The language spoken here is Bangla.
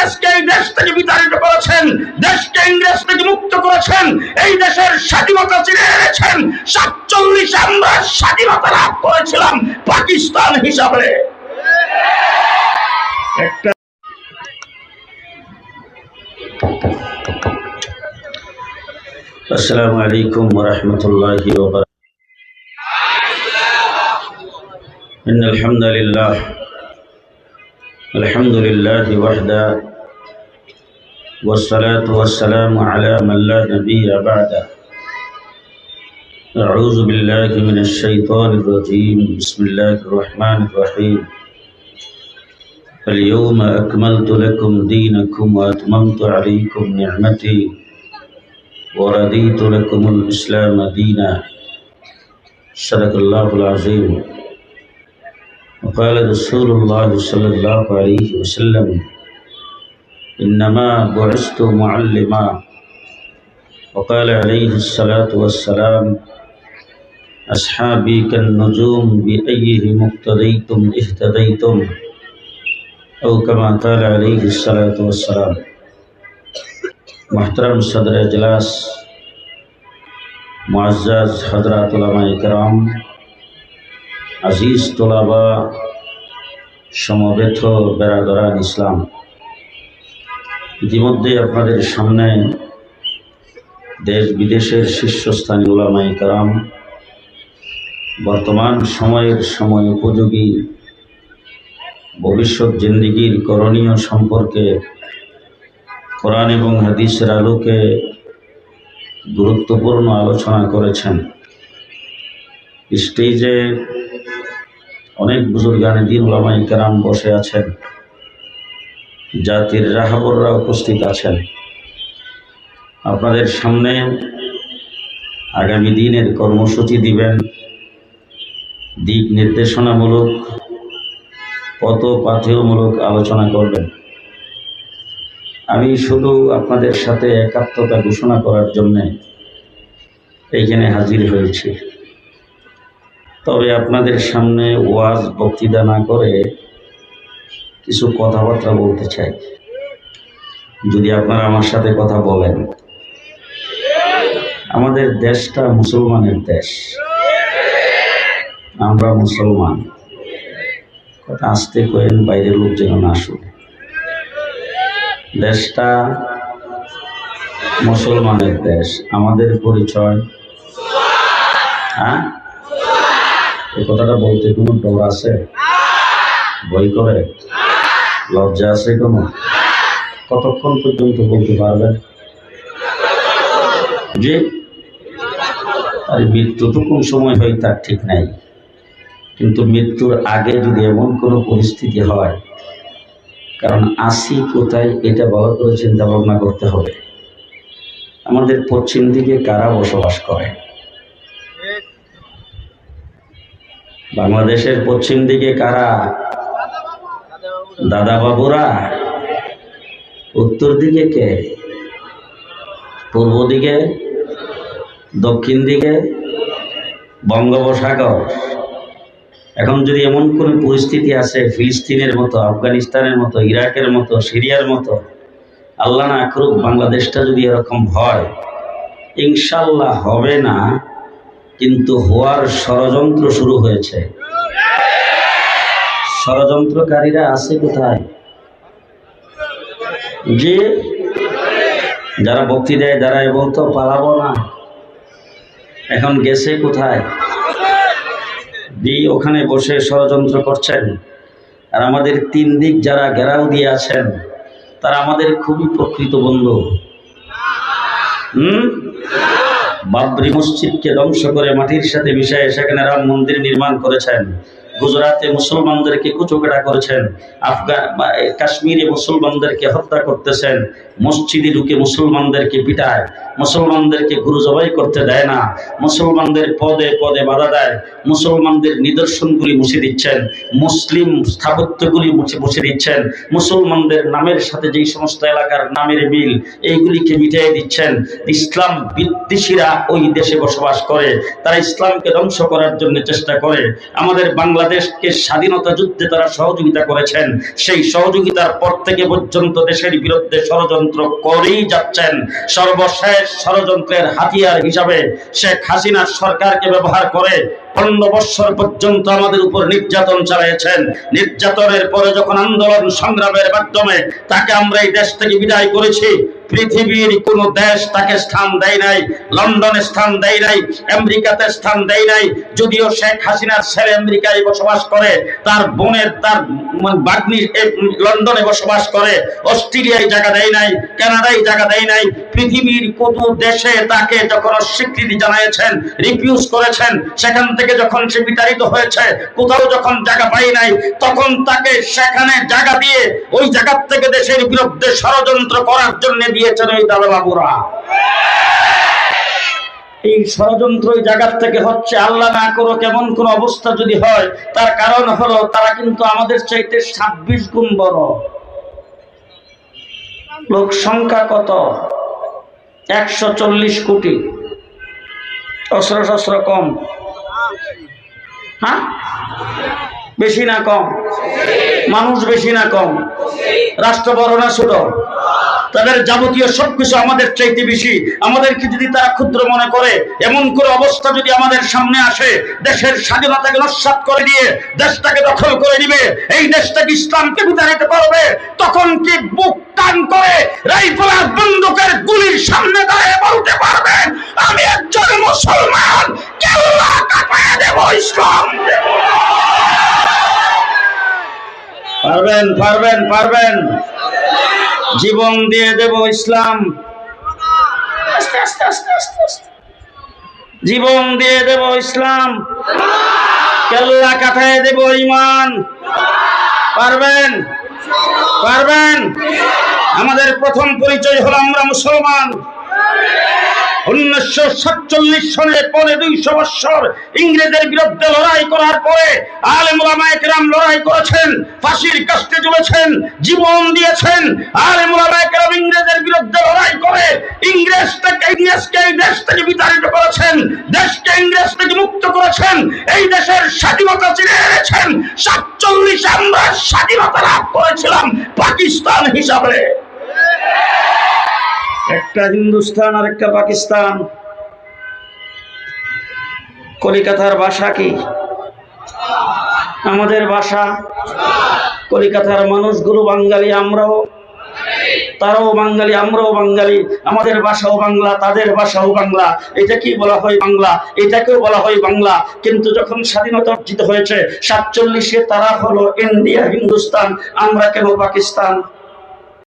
আজকে এই দেশ থেকে বিতাড়িত করেছেন, দেশকে ইংরেজ থেকে মুক্ত করেছেন, এই দেশের স্বাধীনতা চিনে এনেছেন। 47 আমরা স্বাধীনতা লাভ করেছিলাম পাকিস্তান হিসাবে। আসসালামু আলাইকুম ওয়া রাহমাতুল্লাহি ওয়া বারাকাতুহু। ইন্নাল হামদালিল্লাহ আলহামদুলিল্লাহি ওয়াহদা ওয়াস সালাতু ওয়াস সালামু আলা মান লা নাবিয়্যা বা'দা। আউযু বিল্লাহি মিনাশ শাইতানির রাজীম। বিসমিল্লাহির রাহমানির রাহিম। اليوم أكملت لكم دينكم وأتممت عليكم نعمتي ورضيت لكم الإسلام دينا. صدق الله العظيم. وقال رسول الله صلى الله عليه وسلم إنما بعثت معلما. وقال عليه الصلاة والسلام أصحابي كالنجوم بأيهم اقتديتم اهتديتم أو كما قال عليه الصلاة والسلام. محترم صدر اجلاس, मुअज़्ज़ज़ हज़रात उलमाए किराम, আজিজ তোলাবা, সমবেত বেরাদরান ইসলাম, ইতিমধ্যে আপনাদের সামনে দেশ বিদেশের শীর্ষস্থানীয় উলামায়ে কেরাম বর্তমান সময়ের সময় উপযোগী ভবিষ্যৎ জিন্দেগির করণীয় সম্পর্কে কোরআন এবং হাদিসের আলোকে গুরুত্বপূর্ণ আলোচনা করেছেন। স্টেজে অনেক বুজুর্গানে দিন উলামায়ে কেরাম বসে আছেন, জাতির রাহবররা উপস্থিত আছেন। আপনাদের সামনে আগামী দিনের কর্মসূচি দিবেন, দিক নির্দেশনামূলক, পথ পাথেয়মূলক আলোচনা করবেন। আমি শুধু আপনাদের সাথে একাত্মতা ঘোষণা করার জন্যে এইখানে হাজির হয়েছি। তবে আপনাদের সামনে ওয়াজ বক্তৃতা না করে কিছু কথাবার্তা বলতে চাই, যদি আপনারা আমার সাথে কথা বলেন। আমাদের দেশটা মুসলমানের দেশ, আমরা মুসলমান। কথা আস্তে করেন, বাইরের লোক যেন না শুনে। দেশটা মুসলমানের দেশ, আমাদের পরিচয়। হ্যাঁ, এই কথাটা বলতে কোনো ডর আছে? ভয় করে? লজ্জা আছে কোনো? কতক্ষণ পর্যন্ত বলতে পারবেন? যে আর মৃত্যু তো কোন সময় হয় তার ঠিক নাই, কিন্তু মৃত্যুর আগে যদি এমন কোনো পরিস্থিতি হয়, কারণ আসি কোথায় এটা ভালো করে চিন্তা ভাবনা করতে হবে। আমাদের পশ্চিম দিকে কারা বসবাস করে? বাংলাদেশের পশ্চিম দিকে কারা? দাদা বাবুরা। উত্তর দিকে কে? পূর্ব দিকে, দক্ষিণ দিকে, বঙ্গোপসাগর। এখন যদি এমন কোন পরিস্থিতি আছে ফিলিস্তিনের মতো, আফগানিস্তানের মতো, ইরাকের মতো, সিরিয়ার মতো, আল্লাহ না করুক বাংলাদেশটা যদি এরকম হয়, ইনশাল্লাহ হবে না, কিন্তু হওয়ার ষড়যন্ত্র শুরু হয়েছে। ষড়যন্ত্রকারীরা আছে কোথায়? যে যারা বক্তৃতায় দাঁড়ায় বলতো পালাবো না, এখন গেছে কোথায়? ওখানে বসে ষড়যন্ত্র করছেন। আর আমাদের তিন দিক যারা ঘেরাও দিয়ে আছেন, তারা আমাদের খুবই প্রকৃত বন্ধু। বাবরি মসজিদকে ধ্বংস করে মাটির সাথে মিশিয়ে সেখানে রাম মন্দির নির্মাণ করেছেন। গুজরাটে মুসলমানদেরকে কুচোকাটা করেছেন, কাশ্মীরে মুসলমানদেরকে হত্যা করতেছেন, মসজিদে ঢুকে মুসলমানদেরকে পিটায়, মুসলমানদেরকে গুরু জবাই করতে দেয় না, মুসলমানদের পদে পদে বাধা দেয়, মুসলমানদের নিদর্শনগুলি মুছে দিচ্ছেন, মুসলিম স্থাপত্যগুলি মুছে দিচ্ছেন, মুসলমানদের নামের সাথে যেই সমস্ত এলাকার নামের মিল এইগুলিকে মিটিয়ে দিচ্ছেন। ইসলাম বিদ্বেষীরা ওই দেশে বসবাস করে, তারা ইসলামকে ধ্বংস করার জন্য চেষ্টা করে। আমাদের বাংলাদেশ বাংলাদেশকে স্বাধীনতা যুদ্ধে তারা সহযোগিতা করেছেন, সেই সহযোগিতার পর থেকে পর্যন্ত দেশের বিরুদ্ধে ষড়যন্ত্র করেই যাচ্ছেন। সর্বশেষ ষড়যন্ত্রের হাতিয়ার হিসাবে শেখ হাসিনার সরকারকে ব্যবহার করে 15 বছর পর্যন্ত আমাদের উপর নির্যাতন চালিয়েছেন। নির্যাতনের পরে যখন আন্দোলন সংগ্রামের মাধ্যমে তাকে আমরা এই দেশ থেকে বিদায় করেছি, পৃথিবীর কোন দেশ তাকে স্থান দেয় নাই, লন্ডনে স্থান দেয় নাই, আমেরিকাতে স্থান দেয় নাই। যদিও শেখ হাসিনার ছেলে আমেরিকায় বসবাস করে, তার বোনের তার বাগ্নি লন্ডনে বসবাস করে, অস্ট্রেলিয়ায় জায়গা দেয় নাই, কানাডায় জায়গা দেয় নাই। পৃথিবীর কোন দেশে তাকে যখন অস্বীকৃতি জানিয়েছেন, রিফিউজ করেছেন, সেখান থেকে যখন সে বিতাড়িত হয়েছে, কোথাও যখন জায়গা পাই নাই, তখন তাকে সেখানে জায়গা দিয়ে ওই জায়গা থেকে দেশের বিরুদ্ধে ষড়যন্ত্র করার জন্য দিয়েছেন ওই দাদাবাবুরা। এই ষড়যন্ত্র ওই জায়গা থেকে হচ্ছে। আল্লাহ না করো কেমন কোন অবস্থা যদি হয়, তার কারণ হলো তারা কিন্তু আমাদের চাইতে 26 গুণ বড়। লোক সংখ্যা কত? 140 কোটি। অস্ত্র কম? হ্যাঁ, বেশি না কম? মানুষ বেশি না কম? রাষ্ট্র বড় না ছোট? তাদের যাবতীয় সবকিছু আমাদের চাইতে বেশি। আমাদেরকে যদি তারা ক্ষুদ্র মনে করে, এমন করে অবস্থা যদি আমাদের সামনে আসে, দেশের স্বাধীনতাকে নস্যাৎ করে দিয়ে দেশটাকে দখল করে দিবে, এই দেশটাকে ইসলামকে বিতাড়িত করবে, তখন কি বুক টান করে রাইফেল আর বন্দুকের গুলির সামনে দাঁড়িয়ে বলতে পারবেন আমি একজন মুসলমান, কেল্লা কাটায় দেব, ইসলাম দেব? পারবেন? পারবেন? পারবেন? জীবন দিয়ে দেব ইসলাম, আস্তে আস্তে আস্তে আস্তে আস্তে জীবন দিয়ে দেব ইসলাম, কেল্লা কাটায় দেব ঈমান। পারবেন? পারবেন? আমাদের প্রথম পরিচয় হলো আমরা মুসলমান। 1947 সনে 250 বছর ইংরেজের বিরুদ্ধে লড়াই করার পরে আলেম ওলামায়ে কেরাম লড়াই করেছেন, ফাঁসির কাস্টে ঝুলেছেন, জীবন দিয়েছেন। আলেম ওলামায়ে কেরাম ইংরেজের বিরুদ্ধে লড়াই করে ইংরেজকে এই দেশ থেকে বিতাড়িত করেছেন, দেশকে ইংরেজ থেকে মুক্ত করেছেন, এই দেশের স্বাধীনতা চিনে এনেছেন। 47 আমরা স্বাধীনতা লাভ করেছিলাম পাকিস্তান হিসাবে। একটা হিন্দুস্তান আর একটা পাকিস্তান। কলিকাতার ভাষা কি? আমাদের ভাষা। কলিকাতার মানুষগুলো বাঙালি, আমরাও, তারাও বাঙালি, আমরাও বাঙালি। আমাদের ভাষাও বাংলা, তাদের ভাষাও বাংলা। এটা কি বলা হয় বাংলা, এটাকেও বলা হয় বাংলা। কিন্তু যখন স্বাধীনতা অর্জিত হয়েছে 47-এ, তারা হলো ইন্ডিয়া, হিন্দুস্তান, আমরা কেন পাকিস্তান?